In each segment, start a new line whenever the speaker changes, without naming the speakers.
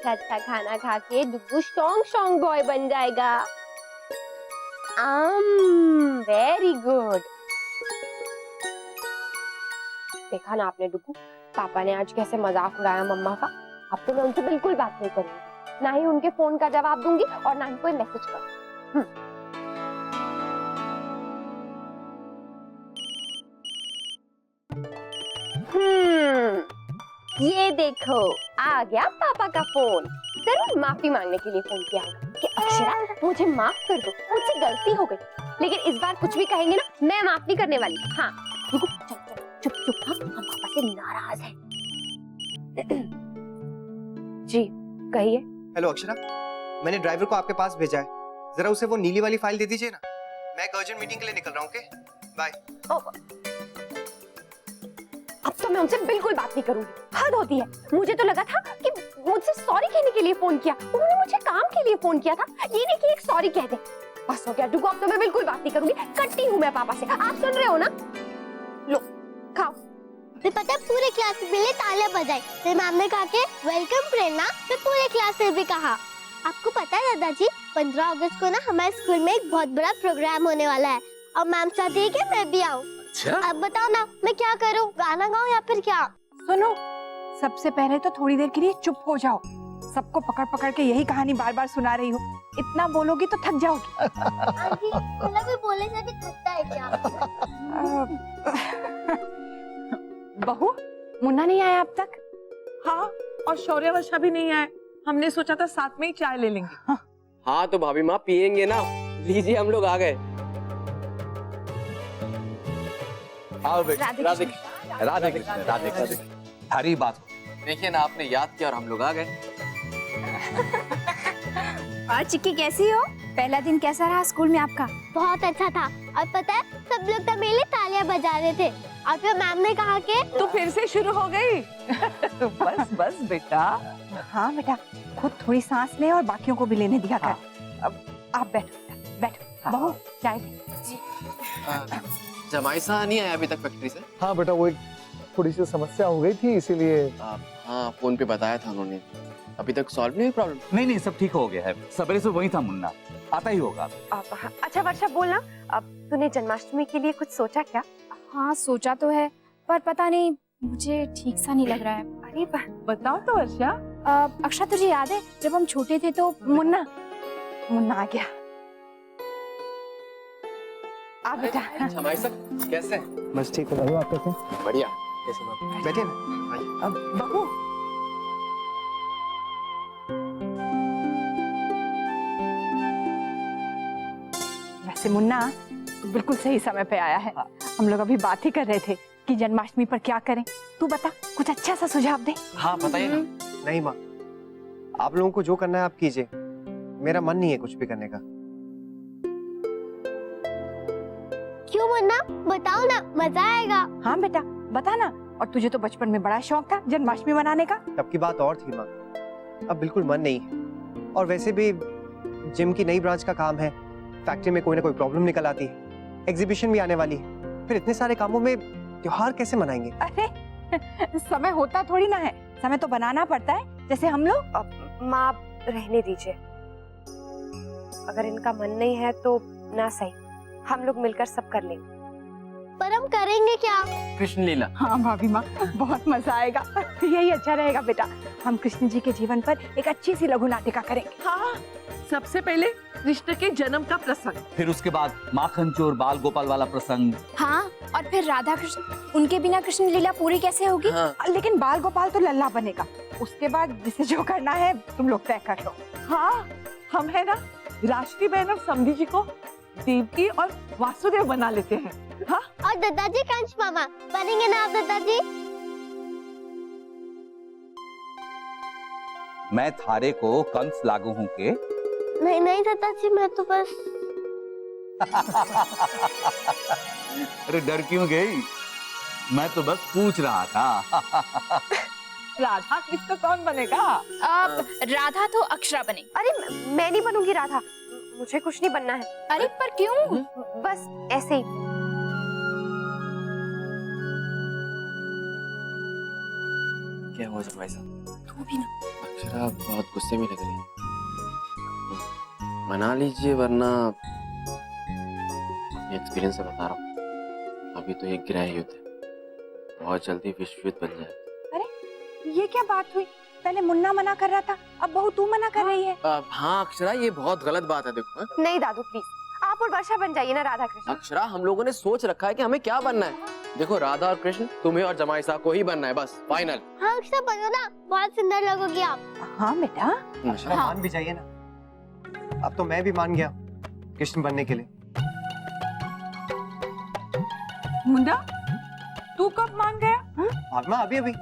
अच्छा अच्छा खाना खा के डुगू स्ट्रॉन्ग स्ट्रॉन्ग बॉय बन जाएगा। Very good. देखा ना आपने डुगू, पापा ने आज कैसे मजाक उड़ाया मम्मा का। अब तो मैं उनसे बिल्कुल बात नहीं करूंगी, ना ही उनके फोन का जवाब दूंगी और ना ही कोई मैसेज करूंगी। ये देखो आ गया पापा का फोन। जरूर माफी मांगने के लिए फोन किया होगा कि अक्षरा मुझे माफ कर दो, मुझसे गलती हो गई। लेकिन इस बार कुछ भी कहेंगे ना, मैं माफ नहीं करने वाली। हाँ रुको, चल चल चुप चुप, हम पापा से नाराज हैं। जी कहिए।
हेलो अक्षरा, मैंने ड्राइवर को आपके पास भेजा है, जरा उसे वो नीली वाली फाइल दे दीजिए ना। मैं एक अर्जेंट मीटिंग के लिए निकल रहा हूँ। Okay bye.
अब तो मैं उनसे बिल्कुल बात नहीं करूंगी, हद होती है। मुझे तो लगा था कि मुझसे सॉरी कहने के लिए फोन किया, उन्होंने मुझे काम के लिए फोन किया था, ये नहीं कि एक सॉरी कह दे। बस हो गया डुगू, अब तो मैं बिल्कुल बात नहीं करूंगी, कट्टी हूँ मैं पापा से। आप सुन रहे हो ना? लो खाओ।
तो पता है पूरे क्लास में मिले तालियां बजाई, फिर मैम ने कहा कि वेलकम प्रेरणा, फिर पूरे क्लास में भी कहा। आपको पता है दादाजी, 15 अगस्त को ना हमारे स्कूल में एक बहुत बड़ा प्रोग्राम होने वाला है और मैम चाहती है कि मैं भी आऊँ। अब बताओ ना मैं क्या करूँ, गाना गाऊँ या फिर क्या?
सुनो, सबसे पहले तो थोड़ी देर के लिए चुप हो जाओ। सबको पकड़ पकड़ के यही कहानी बार बार सुना रही हो, इतना बोलोगी तो थक जाओगी।
आंटी, मतलब कोई बोलने से भी थकता है क्या?
बहू, मुन्ना नहीं आया अब तक?
हाँ, और शौर्य वर्षा भी नहीं आए। हमने सोचा था साथ में ही चाय ले लेंगे।
हाँ तो भाभी माँ पियेंगे ना, लीजिए हम लोग आ गए।
आओ बेटा।
राधे
राधे कृष्ण, राधे कृष्ण। हरी बात।
देखिए ना, आपने याद किया और हम लोग आ गए।
और चिक्की कैसी हो? पहला दिन कैसा रहा स्कूल में आपका?
बहुत अच्छा था। और पता है सब लोग तब मेरे लिए तालियां बजा रहे थे और फिर मैम ने कहा कि
तो फिर से शुरू हो गई। बस बस बेटा।
हाँ बेटा, खुद थोड़ी सांस ले और बाकियों को भी लेने दिया कर। अब आप बैठो बैठो। बहू चाय दे।
जमाई साहब नहीं आया अभी तक फैक्ट्री से?
हाँ बेटा, वो एक थोड़ी सी समस्या हो गई थी इसीलिए।
हाँ फोन पे बताया था उन्होंने। अभी तक सॉल्व नहीं हुई प्रॉब्लम?
नहीं सब ठीक हो गया है, सवेरे से वही था मुन्ना, आता ही होगा।
अच्छा वर्षा बोलना, अब तूने जन्माष्टमी के लिए कुछ सोचा क्या?
हाँ सोचा तो है, पर पता नहीं मुझे ठीक सा नहीं लग रहा है।
अरे
बताओ तो वर्षा।
अक्षा तुझे याद है जब हम छोटे थे तो
मुन्ना आ गया। आ बेटा।
जमाई साहब कैसे?
बस ठीक हो। आप कैसे?
बढ़िया। कैसे बात?
बैठिए ना।
अब बहू, वैसे मुन्ना तू बिल्कुल सही समय पे आया है। हम लोग अभी बात ही कर रहे थे कि जन्माष्टमी पर क्या करें। तू बता, कुछ अच्छा सा सुझाव दे।
हाँ बताइए ना।
नहीं माँ, आप लोगों को जो करना है आप कीजिए, मेरा मन नहीं है कुछ भी करने का।
क्यों मुन्ना, बताओ ना, मजा आएगा।
हाँ बेटा बता ना। और तुझे तो बचपन में बड़ा शौक था जन्माष्टमी मनाने का।
तब की बात और थी माँ, अब बिल्कुल मन नहीं है। और वैसे भी जिम की नई ब्रांच का काम है, फैक्ट्री में कोई ना कोई प्रॉब्लम निकल आती है, एग्जीबिशन भी आने वाली है, फिर इतने सारे कामों में त्योहार कैसे मनाएंगे?
अरे समय होता थोड़ी ना है, समय तो बनाना पड़ता है, जैसे हम लोग।
माँ रहने दीजिए, अगर इनका मन नहीं है तो ना सही, हम लोग मिलकर सब कर लेंगे।
पर हम करेंगे क्या?
कृष्ण लीला।
हाँ भाभी माँ, बहुत मजा आएगा। यही अच्छा रहेगा बेटा, हम कृष्ण जी के जीवन पर एक अच्छी सी लघु नाटिका करेंगे।
हाँ, सबसे पहले कृष्ण के जन्म का प्रसंग,
फिर उसके बाद माखन चोर बाल गोपाल वाला प्रसंग।
हाँ, और फिर राधा कृष्ण, उनके बिना कृष्ण लीला पूरी कैसे होगी?
हाँ।
लेकिन बाल गोपाल तो लल्ला बनेगा, उसके बाद जिसे जो करना है तुम लोग तय कर लो।
हाँ हम है ना राष्ट्रीय बहन और समधी जी को देवकी और वासुदेव बना लेते हैं। हाँ?
और दादाजी कंस मामा बनेंगे ना आप दादाजी?
मैं थारे को कंस लागू हूँ के?
नहीं नहीं दादाजी, मैं तो बस।
अरे डर क्यों गई? मैं तो बस पूछ रहा था।
राधा कृष्ण कौन बनेगा?
राधा तो अक्षरा बने।
अरे मैं नहीं बनूंगी राधा, मुझे कुछ नहीं बनना है।
अरे पर क्यों?
बस ऐसे ही।
क्या हुआ जमाई साहब?
तू भी ना।
अक्षरा बहुत गुस्से में लग रही है, मना लीजिए वरना एक्सपीरियंस से बता रहा हूँ, अभी तो एक गृह युद्ध है, बहुत जल्दी विश्व युद्ध बन जाए।
ये क्या बात हुई? पहले मुन्ना मना कर रहा था, अब बहू तू मना कर रही है।
हाँ अक्षरा, ये बहुत गलत बात है। देखो हाँ?
नहीं दादू प्लीज, आप और वर्षा बन जाइए ना राधा कृष्ण।
अक्षरा, हम लोगों ने सोच रखा है कि हमें क्या बनना है। देखो राधा और कृष्ण, तुम्हें और जमाई साहब को ही बनना है, बस फाइनल।
हाँ अक्षरा बनो ना, बहुत सुंदर लगोगी आप।
हाँ बेटा।
अक्षरा मान भी जाइए ना, अब तो मैं भी मान गया कृष्ण बनने के लिए।
मुन्ना, तू कब मान गया?
भागमा अभी अभी।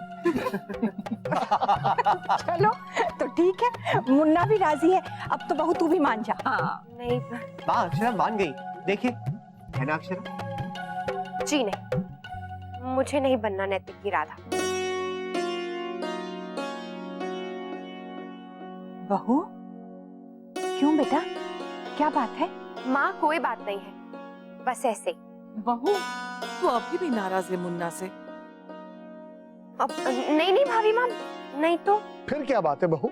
चलो तो ठीक है, मुन्ना भी राजी है, अब तो बहू तू भी मान जा।
हाँ।
नहीं
हाँ अक्षरा मान गई, देखिए है ना अक्षरा।
जी नहीं, मुझे नहीं बनना नैतिक की राधा।
बहू क्यों बेटा, क्या बात है?
माँ कोई बात नहीं है, बस ऐसे।
बहू, तू अभी भी नाराज है मुन्ना से?
अब नहीं भाभी माँ, नहीं तो।
फिर क्या बात है बहू,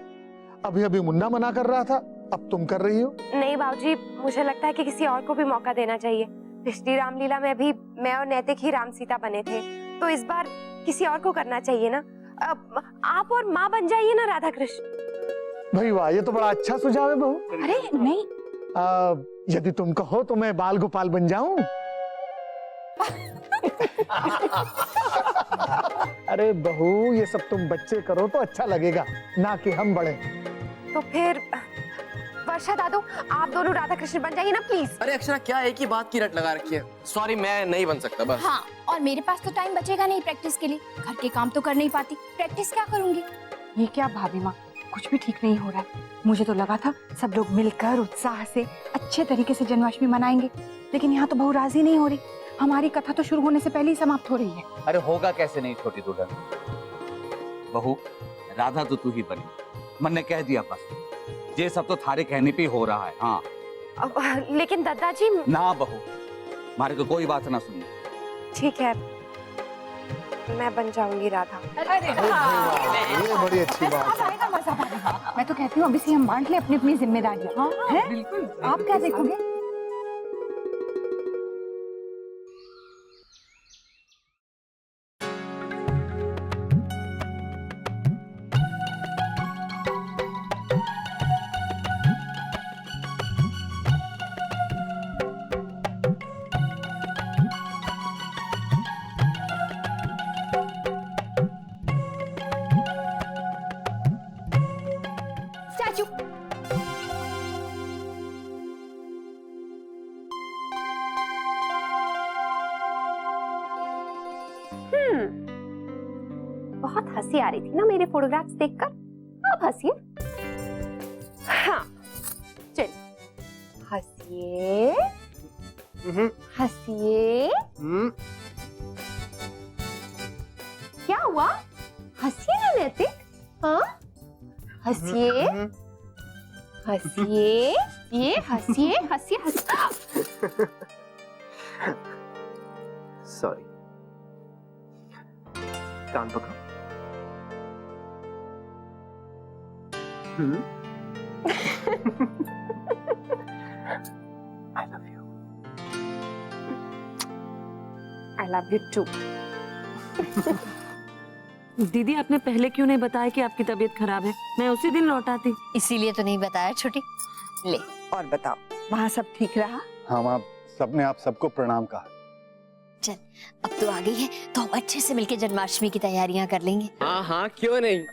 अभी अभी मुन्ना मना कर रहा था, अब तुम कर रही हो।
नहीं बाबूजी, मुझे लगता है कि किसी और को भी मौका देना चाहिए। पिछली रामलीला में भी मैं और नैतिक ही राम सीता बने थे, तो इस बार किसी और को करना चाहिए ना। अब आप और माँ बन जाइए ना राधा कृष्ण।
भाई वाह, ये तो बड़ा अच्छा सुझाव है बहू।
अरे नहीं,
यदि तुम कहो तो मैं बाल गोपाल बन जाऊं। अरे बहू, ये सब तुम बच्चे करो तो अच्छा लगेगा, ना कि हम बड़े।
तो फिर वर्षा दादू, आप दोनों राधा कृष्ण बन जाइए ना प्लीज।
अरे अक्षरा, क्या एक ही बात की रट लगा रखी है। सॉरी, मैं नहीं बन सकता बस।
हाँ, और मेरे पास तो टाइम बचेगा नहीं प्रैक्टिस के लिए, घर के काम तो कर नहीं पाती, प्रैक्टिस क्या करूंगी?
ये क्या भाभी माँ, कुछ भी ठीक नहीं हो रहा है। मुझे तो लगा था सब लोग मिलकर उत्साह से अच्छे तरीके से जन्माष्टमी मनाएंगे, लेकिन यहाँ तो बहू राजी नहीं हो रही। हमारी कथा तो शुरू होने से पहले ही समाप्त हो रही है।
अरे होगा कैसे नहीं छोटी दुल्हन, बहू राधा तो तू ही बनी, मन ने कह दिया बस, ये सब तो थारे कहने पे हो रहा है। हाँ
लेकिन दादाजी।
ना बहू, हमारे को कोई बात ना सुनी।
ठीक है, मैं बन जाऊंगी राधा।
ये बड़ी अच्छी बात है।
आएगा मजा भाभी। मैं तो कहती हूँ अभी से हम बांट ले अपनी अपनी जिम्मेदारियाँ। हैं?
बिल्कुल।
आप क्या देखोगे?
स्टैचू। बहुत हंसी आ रही थी ना मेरे फोटोग्राफ्स देखकर, अब हंसिए। हाँ चल, हंसिए हंसिए। क्या हुआ? हंसिए ना नैतिक। हाँ हंसिए हंसिए, ये हंसिए हंसिए हंसिए।
सॉरी, कान पकड़ो। I love you.
I love you too.
दीदी, आपने पहले क्यों नहीं बताया कि आपकी तबीयत खराब है? मैं उसी दिन लौट आती।
इसीलिए तो नहीं बताया छोटी। ले
और बताओ, वहाँ सब ठीक रहा?
हाँ माँ, सबने आप सबको प्रणाम कहा।
चल, अब तो आ गई है तो हम अच्छे से मिलके जन्माष्टमी की तैयारियां कर लेंगे।
हाँ हाँ, क्यों नहीं।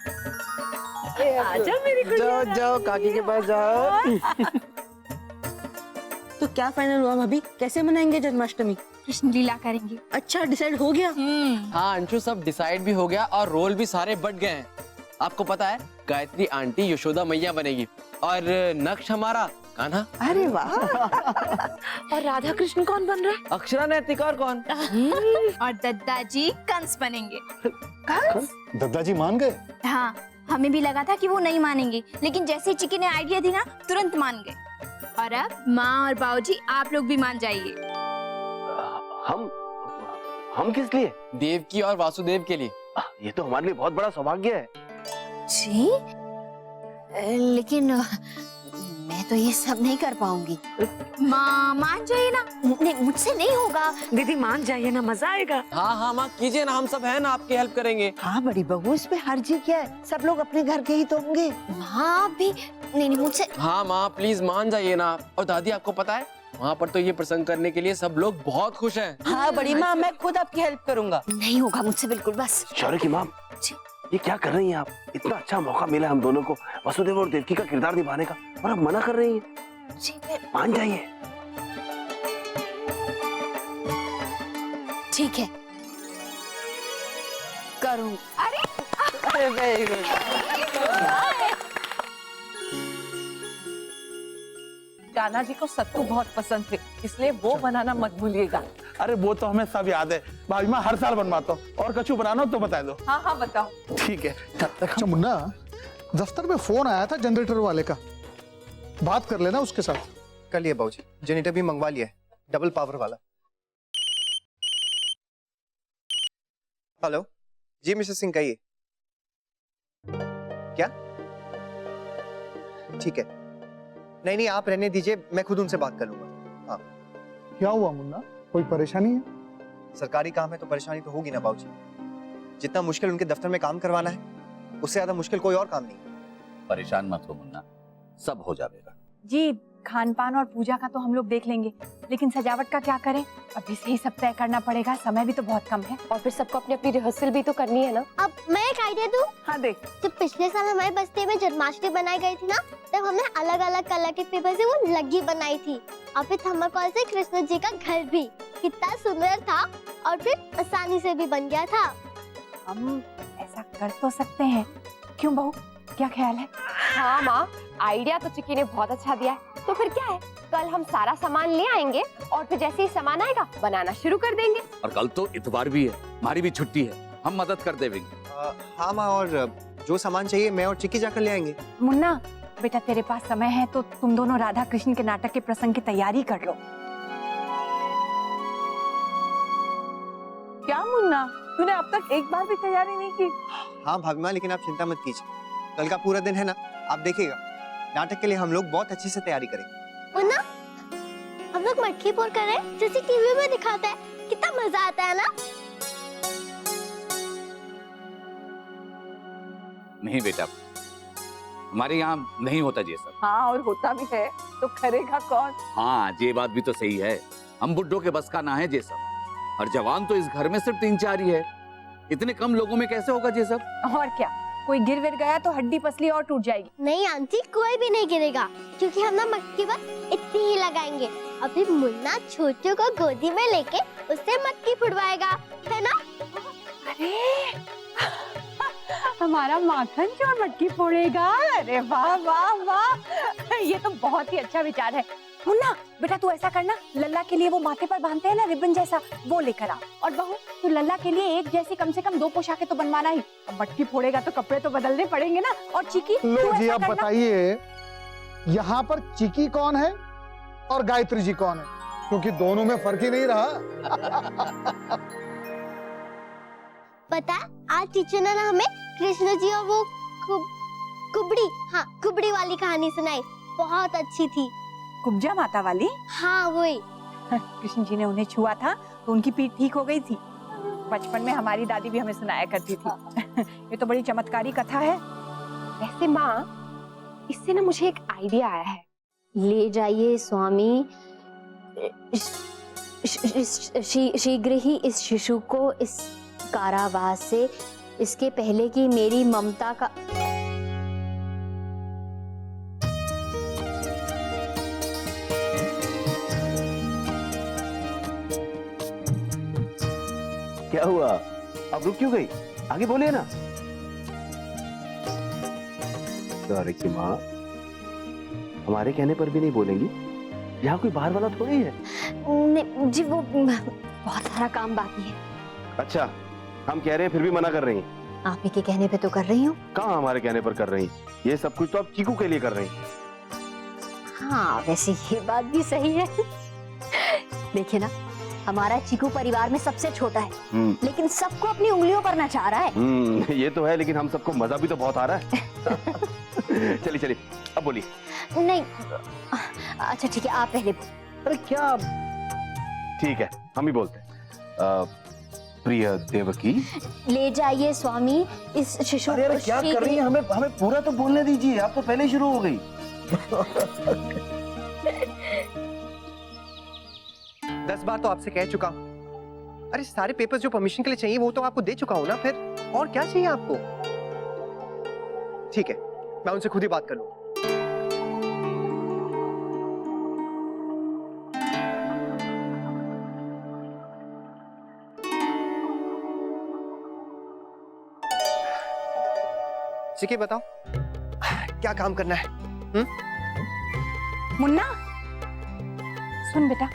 आजा मेरी गुड़िया।
जाओ जाओ, काकी के पास जाओ।
तो क्या फाइनल हुआ भाभी, कैसे मनाएंगे जन्माष्टमी?
कृष्ण लीला करेंगे।
अच्छा, डिसाइड हो गया?
हाँ अंशु, सब डिसाइड भी हो गया और रोल भी सारे बट गए हैं। आपको पता है, गायत्री आंटी यशोदा मैया बनेगी और नक्श हमारा कान्हा।
अरे वाह।
और राधा कृष्ण कौन बन रहा है?
अक्षरा, नैतिक और कौन?
और दादाजी कंस बनेंगे।
दादाजी मान गए?
हाँ, हमें भी लगा था कि वो नहीं मानेंगे, लेकिन जैसे चिकी ने आइडिया दी ना, तुरंत मान गए। और अब माँ और बाबूजी आप लोग भी मान जाइए।
हम किस लिए? देवकी और वासुदेव के लिए।
ये तो हमारे लिए बहुत बड़ा सौभाग्य है।
जी, लेकिन मैं तो ये सब नहीं कर पाऊंगी।
माँ मान जाइए ना।
नहीं, मुझसे नहीं होगा।
दीदी मान जाइए ना, मजा आएगा।
हाँ हाँ माँ कीजिए ना, हम सब हैं ना, आपकी हेल्प करेंगे।
हाँ बड़ी बहू, इसमें हर्जी क्या है? सब लोग अपने घर के ही तो होंगे।
हाँ भी नहीं, मुझसे।
हाँ माँ प्लीज मान जाइए ना। और दादी आपको पता है वहाँ पर तो ये प्रसंग करने के लिए सब लोग बहुत खुश हैं।
हाँ बड़ी माँ, मैं खुद आपकी हेल्प करूँगा।
नहीं होगा मुझसे बिल्कुल, बस।
शौर्य की माँ, ये क्या कर रही हैं आप? इतना अच्छा मौका मिला हम दोनों को वसुदेव और देवकी का किरदार निभाने का, और आप मना कर रही हैं। मान जाइए।
ठीक है, करूँ।
अरे वेरी गुड।
कान्हा जी को सत्तू बहुत पसंद थे, इसलिए वो बनाना मत भूलिएगा।
अरे वो तो हमें सब याद है भाभी, मैं हर साल बनवाता हूँ। और कछु बनाना हो तो बता दो।
हाँ हाँ बताओ।
ठीक है। अच्छा मुन्ना, दफ्तर में फोन आया था जनरेटर वाले का, बात कर लेना उसके साथ।
कर लिया बाबूजी, जनरेटर भी मंगवा लिया है, डबल पावर वाला। हेलो जी मिस्टर सिंह, कहिए। क्या? ठीक है, नहीं आप रहने दीजिए, मैं खुद उनसे बात कर लूंगा। हाँ।
क्या हुआ मुन्ना, कोई परेशानी है?
सरकारी काम है तो परेशानी तो होगी ना बाबूजी। जितना मुश्किल उनके दफ्तर में काम करवाना है, उससे ज्यादा मुश्किल कोई और काम नहीं।
परेशान मत हो मुन्ना, सब हो जाएगा।
जी खान पान और पूजा का तो हम लोग देख लेंगे, लेकिन सजावट का क्या करें? अभी से ही सब तय करना पड़ेगा, समय भी तो बहुत कम है।
और फिर सबको अपनी अपनी रिहर्सल भी तो करनी है ना।
अब मैं एक आइडिया दूं?
हाँ देख।
जब पिछले साल हमारे बस्ती में जन्माष्टमी बनाई गई थी ना, तब हमने अलग अलग कलर के पेपर से वो लग्गी बनाई थी। और फिर थर्माकोल से कृष्ण जी का घर भी कितना सुंदर था, और फिर आसानी से भी बन गया था।
हम ऐसा कर तो सकते हैं, क्यों बहू, क्या ख्याल है?
हाँ माँ, आइडिया तो चिक्की ने बहुत अच्छा दिया है। तो फिर क्या है, कल हम सारा सामान ले आएंगे और फिर जैसे ही सामान आएगा बनाना शुरू कर देंगे।
और कल तो इतवार भी है, हमारी भी छुट्टी है, हम मदद कर देंगे।
हाँ माँ, और जो सामान चाहिए मैं और चिक्की जाकर ले आएंगे।
मुन्ना बेटा, तेरे पास समय है तो तुम दोनों राधा कृष्ण के नाटक के प्रसंग की तैयारी कर लो।
क्या मुन्ना, तूने अब तक एक बार भी तैयारी नहीं की?
हाँ भाभी माँ, लेकिन आप चिंता मत कीजिए, कल का पूरा दिन है ना, आप देखिएगा नाटक के लिए हम लोग बहुत अच्छे से तैयारी करेंगे।
मुन्ना, हम लोग मटकी फोड़ कर रहे हैं जैसे टीवी में दिखाते हैं, कितना मजा आता है ना।
नहीं बेटा, हमारे यहाँ नहीं होता ये सब।
हाँ, और होता भी है तो करेगा कौन?
हाँ ये बात भी तो सही है, हम बुड्ढों के बस का ना है ये सब। और जवान तो इस घर में सिर्फ 3-4 ही है, इतने कम लोगों में कैसे होगा ये सब?
और क्या, कोई गिर विर गया तो हड्डी पसली और टूट जाएगी।
नहीं आंटी, कोई भी नहीं गिरेगा, क्योंकि हम ना मटकी बस इतनी ही लगाएंगे। अभी मुन्ना छोटू को गोदी में लेके उससे मटकी फुड़वाएगा, है ना?
अरे हमारा माखन चोर मटकी फोड़ेगा। अरे वाह वाह वाह, ये तो बहुत ही अच्छा विचार है। मुन्ना बेटा, तू ऐसा करना, लल्ला के लिए वो माथे पर बांधते हैं ना रिबन जैसा, वो लेकर आ। और बहू, तू लल्ला के लिए एक जैसी कम से कम 2 पोशाकें तो बनवाना ही। अब मटकी फोड़ेगा तो कपड़े तो बदलने पड़ेंगे ना। और चिकी,
लो जी, अब बताइए यहाँ पर चिकी कौन है और गायत्री जी कौन है, क्योंकि दोनों में फर्क ही नहीं रहा।
पता है, आज टीचर ने ना हमें कृष्ण जी और वो कुबड़ी वाली कहानी सुनाई, बहुत अच्छी थी।
कुब्जा माता वाली?
हाँ वही।
कृष्ण जी ने उन्हें छुआ था तो उनकी पीठ ठीक हो गई थी। बचपन में हमारी दादी भी हमें सुनाया करती थी। ये तो बड़ी चमत्कारी कथा है।
वैसे माँ, इससे ना मुझे एक आइडिया आया है।
ले जाइए स्वामी, शीघ्र ही इस शिशु को इस कारावास से, इसके पहले कि मेरी ममता का।
क्या हुआ, अब रुक क्यों गई? आगे बोलिए ना। शौर्य की माँ, हमारे कहने पर भी नहीं बोलेंगी? यहाँ कोई बाहर वाला थोड़ी है।
नहीं जी, वो बहुत सारा काम बाकी है।
अच्छा, हम कह रहे हैं फिर भी मना कर रही हैं?
आप ही के कहने पे तो कर रही हूँ।
कहाँ हमारे कहने पर कर रही हैं? ये सब कुछ तो आप चीकू के लिए कर रही हैं।
हाँ वैसे ये बात भी सही है। देखिए ना, हमारा चीकू परिवार में सबसे छोटा है, लेकिन सबको अपनी उंगलियों पर नचा रहा है।
ये तो है, लेकिन हम सबको मजा भी तो बहुत आ रहा है। चलिए चलिए, अब बोलिए।
नहीं, अच्छा ठीक है, आप पहले।
अरे क्या, ठीक है हम ही बोलते हैं। प्रिय देवकी,
ले जाइए स्वामी इस शिशु
अरे अरे क्या कर रही है, हमें हमें पूरा तो बोलने दीजिए, आप तो पहले ही शुरू हो गई।
10 बार तो आपसे कह चुका हूं। अरे सारे पेपर्स जो परमिशन के लिए चाहिए वो तो आपको दे चुका हूं ना, फिर और क्या चाहिए आपको? ठीक है, मैं उनसे खुद ही बात कर लूं। ठीक है, बताओ क्या काम करना है?
मुन्ना, सुन बेटा,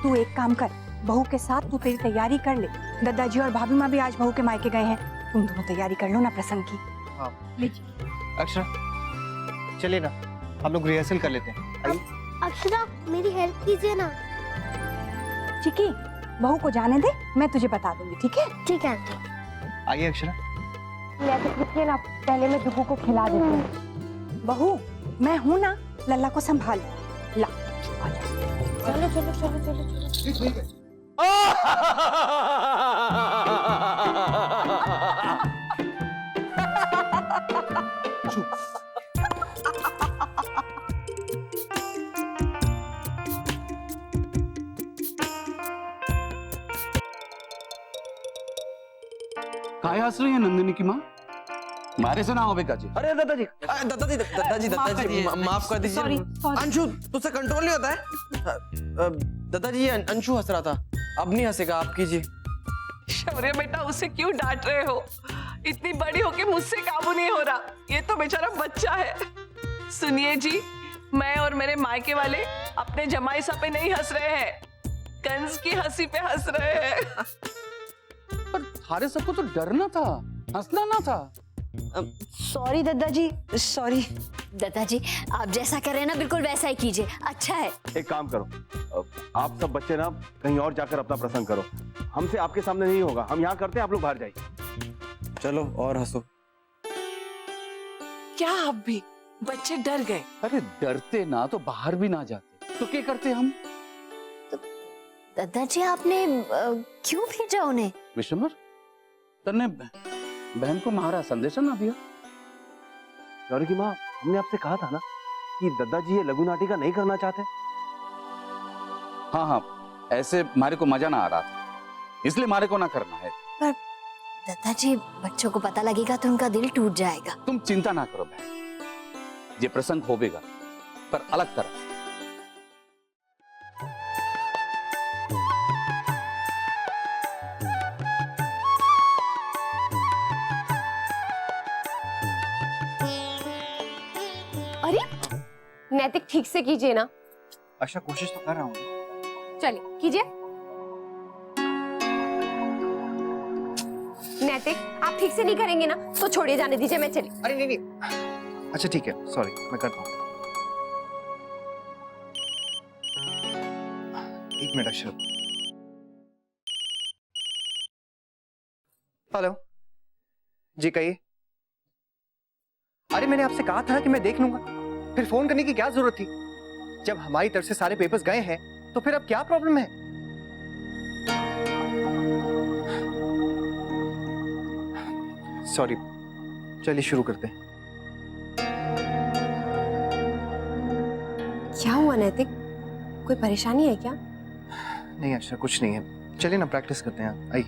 तू एक काम कर, बहू के साथ तू तेरी तैयारी कर ले। दादाजी और भाभी माँ भी आज बहू के मायके गए हैं, तुम दोनों तैयारी कर लो ना प्रसंग की।
हाँ। अक्षरा, चलिए ना, हम लोग रिहर्सल कर लेते हैं।
अक्षरा, मेरी हेल्प कीजिए ना।
चिकी, बहू को जाने दे, मैं तुझे बता दूंगी, ठीक है?
ठीक है।
आइए अक्षरा।
रुकिए ना, पहले मैं दुगू को खिला देती हूँ।
बहू, मैं हूं ना, लल्ला को संभाल ला।
चलो चलो चलो चलो चलो।
काय हंस रही है नंदिनी की माँ? मारे से ना हो बेका जी।
अरे दादाजी माफ कर दीजिए। अंशु, तुझसे कंट्रोल नहीं होता है। दादाजी ये अंशु हंस रहा था, अब नहीं हंसेगा, आप कीजिए।
शौर्य बेटा, उसे क्यों डांट रहे हो? इतनी बड़ी होके मुझसे काबू नहीं हो रहा, ये तो बेचारा बच्चा है। सुनिए जी, मैं और मेरे मायके वाले अपने जमाई सा पे नहीं हंस रहे हैं, कंस की हंसी पे हंस रहे हैं।
पर थारे सबको तो डरना था, हंसना ना था।
सॉरी दादाजी, सॉरी। दादाजी, आप जैसा कर रहे हैं ना, बिल्कुल वैसा ही कीजिए, अच्छा है।
एक काम करो, आप सब बच्चे ना कहीं और जाकर अपना प्रसंग करो, हमसे आपके सामने नहीं होगा, हम यहाँ करते हैं, आप लोग बाहर जाइए।
चलो और हंसो।
क्या अब भी बच्चे डर गए?
अरे डरते ना तो बाहर भी ना जाते, तो क्या करते हम?
दादाजी, आपने क्यों भेजा उन्हें?
विश्वम्भर, तन्ने बहन को मारा, संदेशा ना दिया?
गौरी की माँ, हमने आपसे कहा था ना कि दादाजी ये लघु नाटिका नहीं करना चाहते।
हाँ हाँ, ऐसे मारे को मजा ना आ रहा था, इसलिए मारे को ना करना है।
पर दादाजी, बच्चों को पता लगेगा तो उनका दिल टूट जाएगा।
तुम चिंता ना करो बहन, ये प्रसंग होवेगा, पर अलग तरह।
अरे नैतिक, ठीक से कीजिए ना।
अच्छा, कोशिश तो कर रहा हूँ।
चलिए कीजिए। नैतिक, आप ठीक से नहीं करेंगे ना तो छोड़िए, जाने दीजिए, मैं चली।
अरे नहीं नहीं, अच्छा ठीक है, सॉरी, मैं करता हूँ। एक मिनट अक्षर। हेलो जी, कहिए। अरे मैंने आपसे कहा था कि मैं देख लूंगा, फिर फोन करने की क्या जरूरत थी? जब हमारी तरफ से सारे पेपर्स गए हैं तो फिर अब क्या प्रॉब्लम है? सॉरी, चलिए शुरू करते हैं।
क्या हुआ नैतिक, कोई परेशानी है क्या?
नहीं अक्षर, कुछ नहीं है, चलिए ना प्रैक्टिस करते हैं। आइए।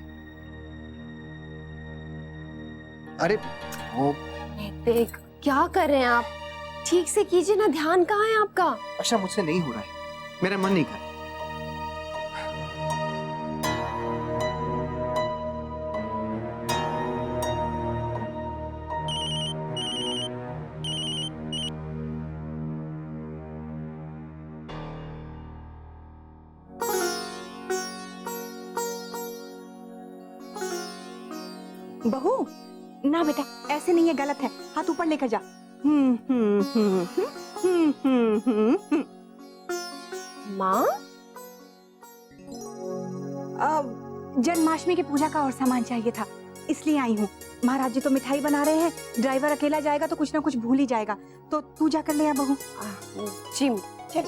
अरे वो
नैतिक, क्या कर रहे हैं आप? ठीक से कीजिए ना, ध्यान कहाँ है आपका?
अच्छा, मुझसे नहीं हो रहा है, मेरा मन नहीं कर।
बहू, ना बेटा, ऐसे नहीं है, गलत है, हाथ ऊपर लेकर जा।
माँ,
जन्माष्टमी की पूजा का और सामान चाहिए था, इसलिए आई हूँ। महाराज जी तो मिठाई बना रहे हैं, ड्राइवर अकेला जाएगा तो कुछ ना कुछ भूल ही जाएगा, तो तू जाकर ले आ बहू।
जिम
चल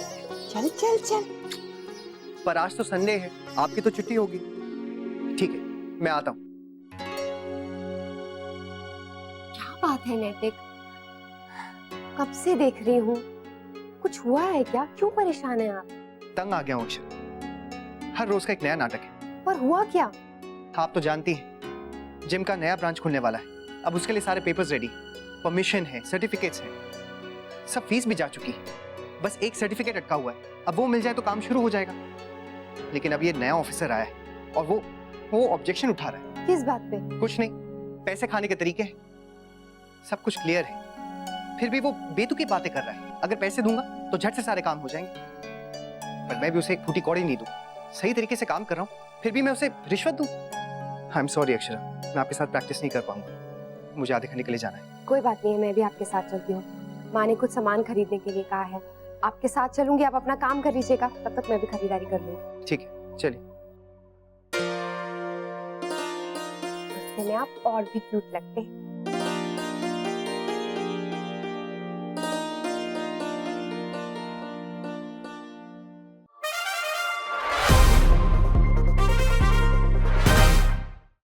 चल चल चल।
पर आज तो संडे है, आपकी तो छुट्टी होगी। ठीक है, मैं आता हूँ।
क्या बात है नैतिक, कब से देख रही हूँ, कुछ हुआ है क्या? क्यों परेशान है आप?
तंग आ गया हूँ अक्षर, हर रोज का एक नया नाटक है।
पर हुआ क्या?
आप तो जानती हैं, जिम का नया ब्रांच खुलने वाला है। अब उसके लिए सारे पेपर्स रेडी, परमिशन है, सर्टिफिकेट्स हैं, सब फीस भी जा चुकी है। बस एक सर्टिफिकेट अटका हुआ है, अब वो मिल जाए तो काम शुरू हो जाएगा। लेकिन अब ये नया ऑफिसर आया है और वो ऑब्जेक्शन उठा रहा है।
किस बात पे?
कुछ नहीं, पैसे खाने के तरीके हैं, सब कुछ क्लियर है, फिर भी वो बेतुकी बातें कर रहा है। अगर पैसे दूंगा तो झट से सारे काम हो जाएंगे, पर मैं भी उसे एक फूटी कौड़ी नहीं दूं। सही तरीके से काम कर रहा हूं, फिर भी मैं उसे रिश्वत दूं? आई एम सॉरी अक्षरा, मैं आपके साथ प्रैक्टिस नहीं कर पाऊंगा, मुझे आधे घंटे के लिए जाना है।
कोई बात नहीं है, मैं भी आपके साथ चलती हूँ। माँ ने कुछ सामान खरीदने के लिए कहा है, आपके साथ चलूंगी, आप अपना काम कर लीजिएगा, तब तक मैं भी खरीदारी कर लूंगी।
ठीक है, चलिए।
इससे में आप और भी क्यूट लगते हैं।